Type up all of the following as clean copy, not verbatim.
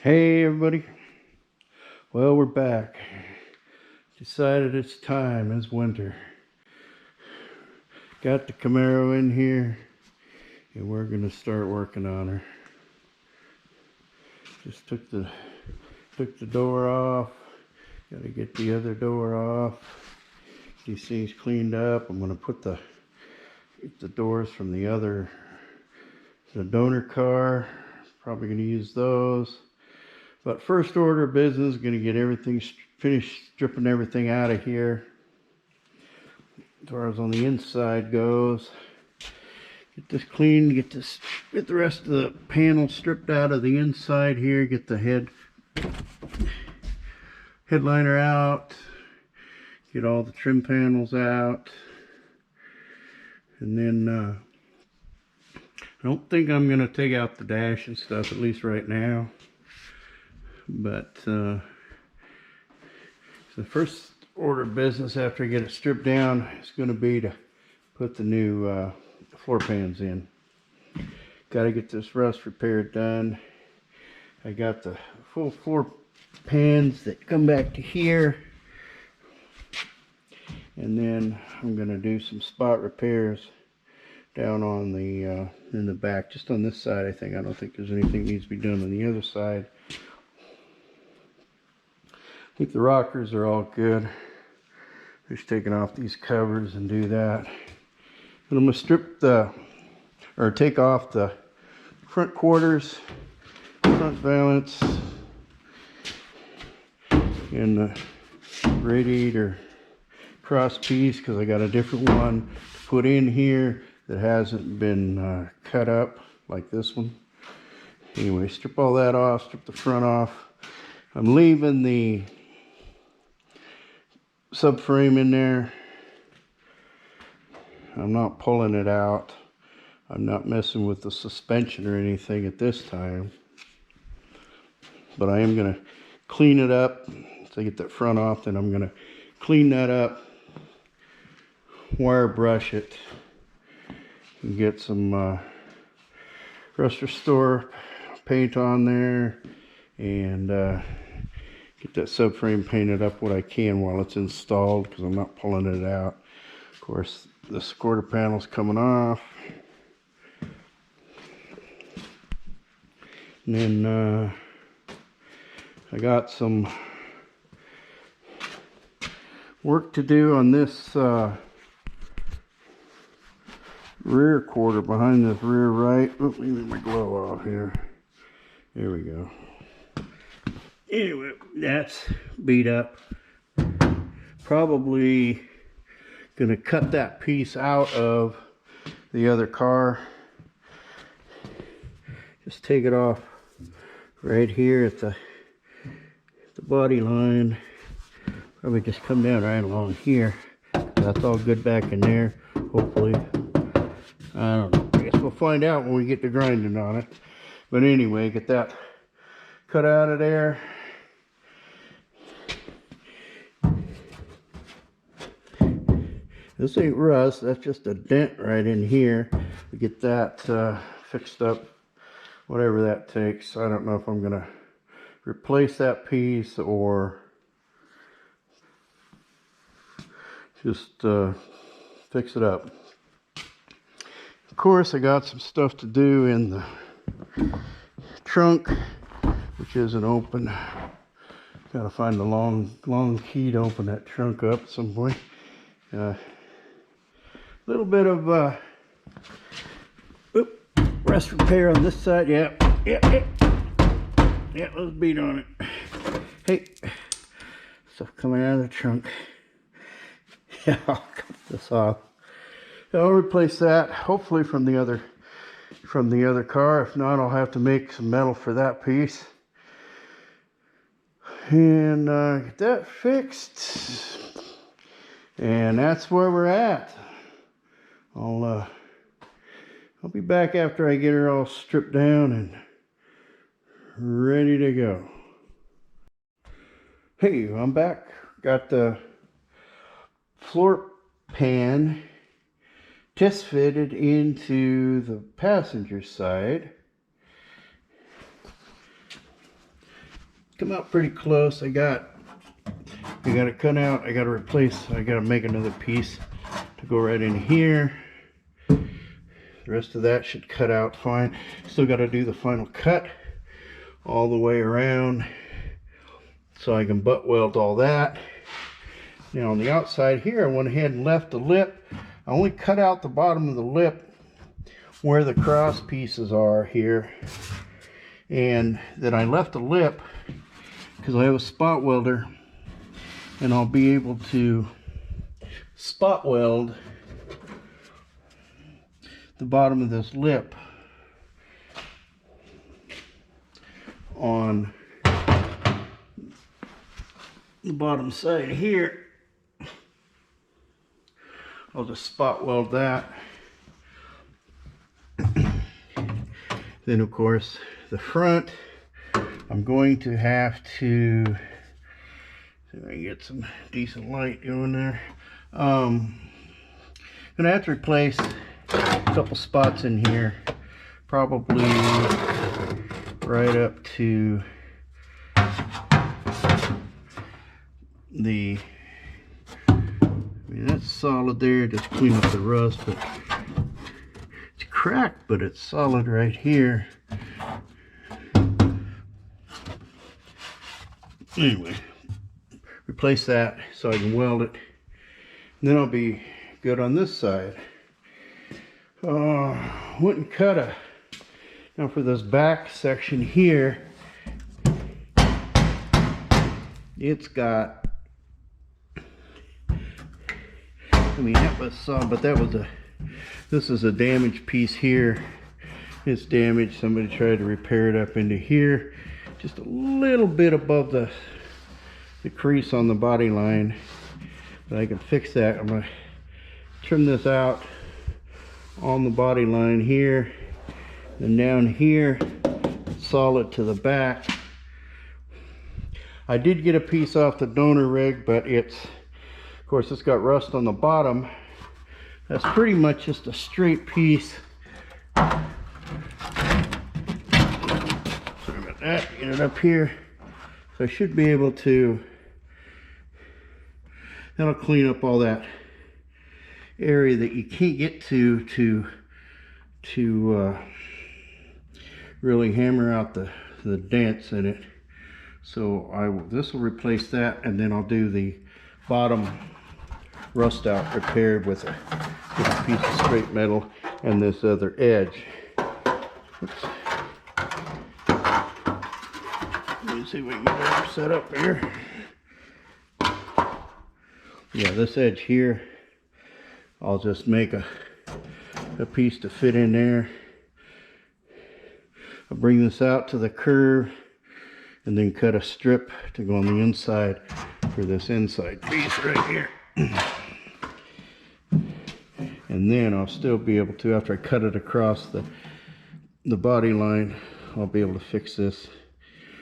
Hey everybody, well we're back. Decided it's time, it's winter. Got the Camaro in here and we're gonna start working on her. Just took the door off. Gotta get the other door off. These things cleaned up. I'm gonna put the doors from the donor car. Probably gonna use those. But first order of business, going to get everything finished, stripping everything out of here. As far as on the inside goes, get this cleaned, get the rest of the panel stripped out of the inside here. Get the headliner out. Get all the trim panels out, and then I don't think I'm going to take out the dash and stuff, at least right now. But the first order of business after I get it stripped down is going to be to put the new floor pans in. Got to get this rust repair done. I got the full floor pans that come back to here, and then I'm going to do some spot repairs down on the in the back, just on this side. I don't think there's anything that needs to be done on the other side. I think the rockers are all good. Just taking off these covers and do that. And I'm going to take off the front quarters, front valance, and the radiator cross piece, because I got a different one to put in here that hasn't been cut up like this one. Anyway, strip all that off, strip the front off. I'm leaving the subframe in there. I'm not pulling it out. I'm not messing with the suspension or anything at this time, but I am going to clean it up. So I get that front off, then I'm going to clean that up, wire brush it, and get some Rust Restore paint on there, and get that subframe painted up what I can while it's installed, because I'm not pulling it out. Of course, the quarter panel's coming off. And then I got some work to do on this rear quarter behind this rear right. Oh, let me get my glove off here. There we go. Anyway, that's beat up. Probably gonna cut that piece out of the other car. Just take it off right here at the body line. Probably just come down right along here. That's all good back in there, hopefully. I don't know. I guess we'll find out when we get to grinding on it. But anyway, get that cut out of there. This ain't rust, that's just a dent right in here. We get that fixed up, whatever that takes. I don't know if I'm gonna replace that piece or just fix it up. Of course, I got some stuff to do in the trunk, which isn't open. Gotta find the long key to open that trunk up at some point. Little bit of rust repair on this side. Yeah, let's beat on it. Hey, stuff coming out of the trunk. Yeah, I'll cut this off. I'll replace that, hopefully from the other car. If not, I'll have to make some metal for that piece and get that fixed. And that's where we're at. I'll be back after I get her all stripped down and ready to go. Hey, I'm back. Got the floor pan test fitted into the passenger side. come out pretty close. I got it cut out. I got to replace. I got to make another piece to go right in here. The rest of that should cut out fine. Still got to do the final cut all the way around so I can butt weld all that. Now on the outside here, I went ahead and left the lip. I only cut out the bottom of the lip where the cross pieces are here, and then I left the lip because I have a spot welder, and I'll be able to spot weld the bottom of this lip on the bottom side here. I'll just spot weld that. Then of course the front, I'm going to have to, see if I can get some decent light going there. Gonna have to replace a couple spots in here, probably right up to the, that's solid there. Just clean up the rust, but it's cracked, but it's solid right here. Anyway, replace that so I can weld it, and then I'll be good on this side. Wouldn't cut a, now for this back section here, it's got, I mean, that was solid, but that was a, this is a damaged piece here. It's damaged. Somebody tried to repair it up into here, just a little bit above the crease on the body line. But I can fix that. I'm gonna trim this out on the body line here, and down here, solid to the back. I did get a piece off the donor rig, but it's, of course, it's got rust on the bottom. That's pretty much just a straight piece. Sorry about that. Get it up here. So I should be able to, that'll clean up all that area that you can't get to really hammer out the dents in it. So this will replace that, and then I'll do the bottom rust out repair with a piece of straight metal and this other edge. Oops. Let me see if we can get it set up here. Yeah, this edge here, I'll just make a piece to fit in there. I'll bring this out to the curve and then cut a strip to go on the inside for this inside piece right here. And then I'll still be able to, after I cut it across the body line, I'll be able to fix this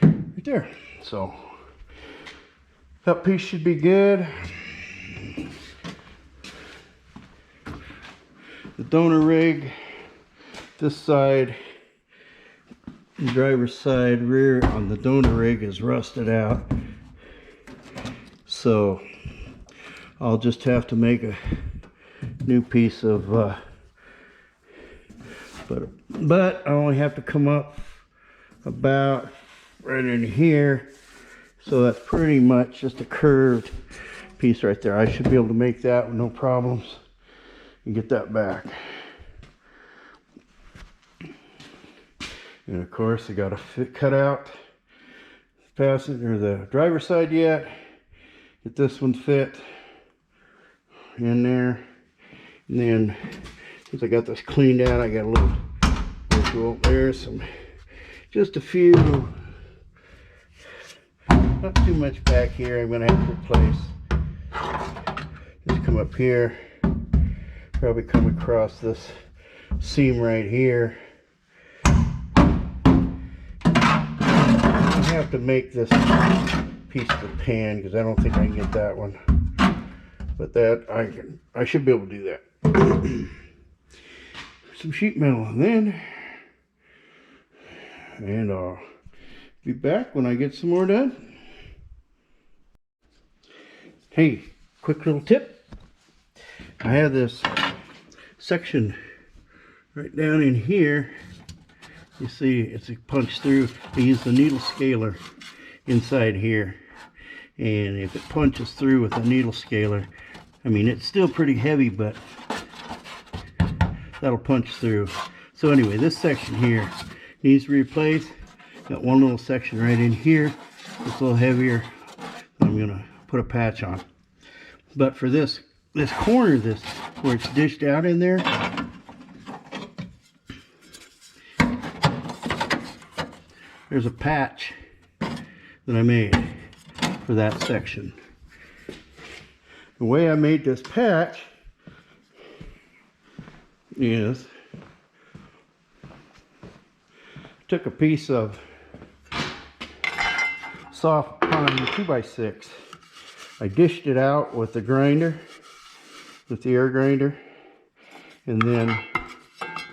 right there. So that piece should be good. The donor rig, this side, the driver's side rear on the donor rig is rusted out. So I'll just have to make a new piece of, but I only have to come up about right in here. So that's pretty much just a curved piece right there. I should be able to make that with no problems and get that back. And of course I got to cut out the passenger, the driver's side yet. Get this one fit in there. And then since I got this cleaned out, I got a little visual. There's some, just a few, not too much back here I'm going to have to replace. Just come up here, probably come across this seam right here. I have to make this piece of the pan because I don't think I can get that one, but that I should be able to do that. Some sheet metal, and I'll Be back when I get some more done. Hey, quick little tip. I have this section right down in here. You see it's punched through. I use the needle scaler inside here. And if it punches through with a needle scaler, I mean, it's still pretty heavy, but that'll punch through. So anyway, this section here needs to be replaced. Got one little section right in here. It's a little heavier. I'm gonna put a patch on. But for this corner, where it's dished out in there, there's a patch that I made for that section. The way I made this patch is took a piece of soft pine 2x6. I dished it out with the grinder, with the air grinder, and then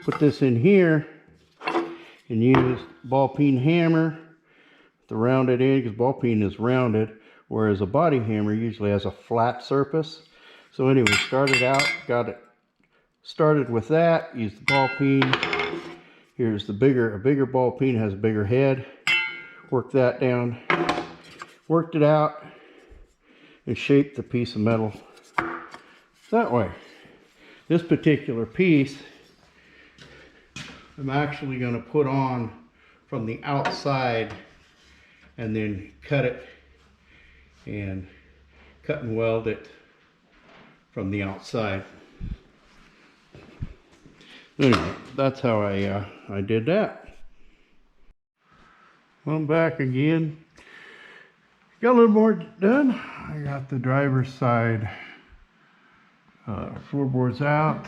put this in here and use ball peen hammer to round it in, because ball peen is rounded, whereas a body hammer usually has a flat surface. So anyway, started out, got it started with that, used the ball peen. Here's a bigger ball peen, has a bigger head. Worked that down, worked it out, and shaped the piece of metal that way. This particular piece, I'm actually going to put on from the outside and then cut it and cut and weld it from the outside. Anyway, that's how I did that. Well, I'm back again. Got a little more done. I got the driver's side floorboards out.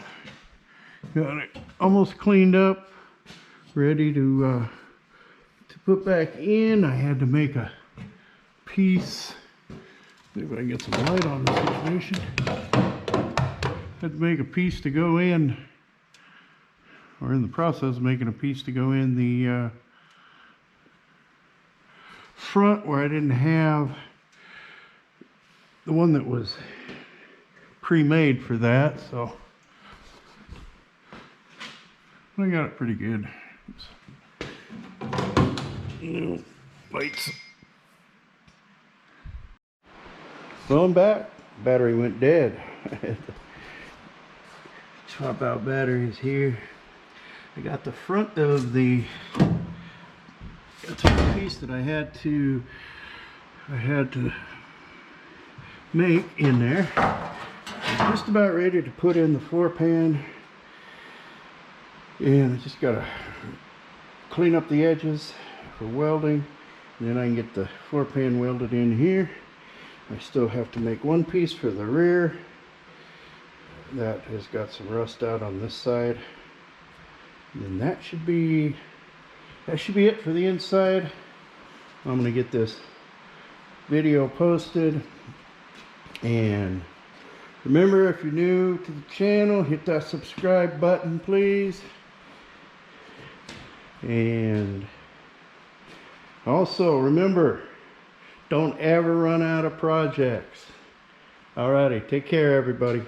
Got it almost cleaned up, ready to put back in. I had to make a piece. See if I can get some light on the situation. Had to make a piece to go in, or in the process of making a piece to go in the front, where I didn't have the one that was pre-made for that, so I got it pretty good. Lights. Well, I'm back. Battery went dead. I had to swap out batteries here. I got the front of the piece that I had to make in there. I'm just about ready to put in the floor pan, and I just gotta clean up the edges for welding, and then I can get the floor pan welded in here. I still have to make one piece for the rear that has got some rust out on this side, and then that should be it for the inside. I'm gonna get this video posted, and remember, if you're new to the channel, hit that subscribe button, please. And also remember, don't ever run out of projects. Alrighty, take care everybody.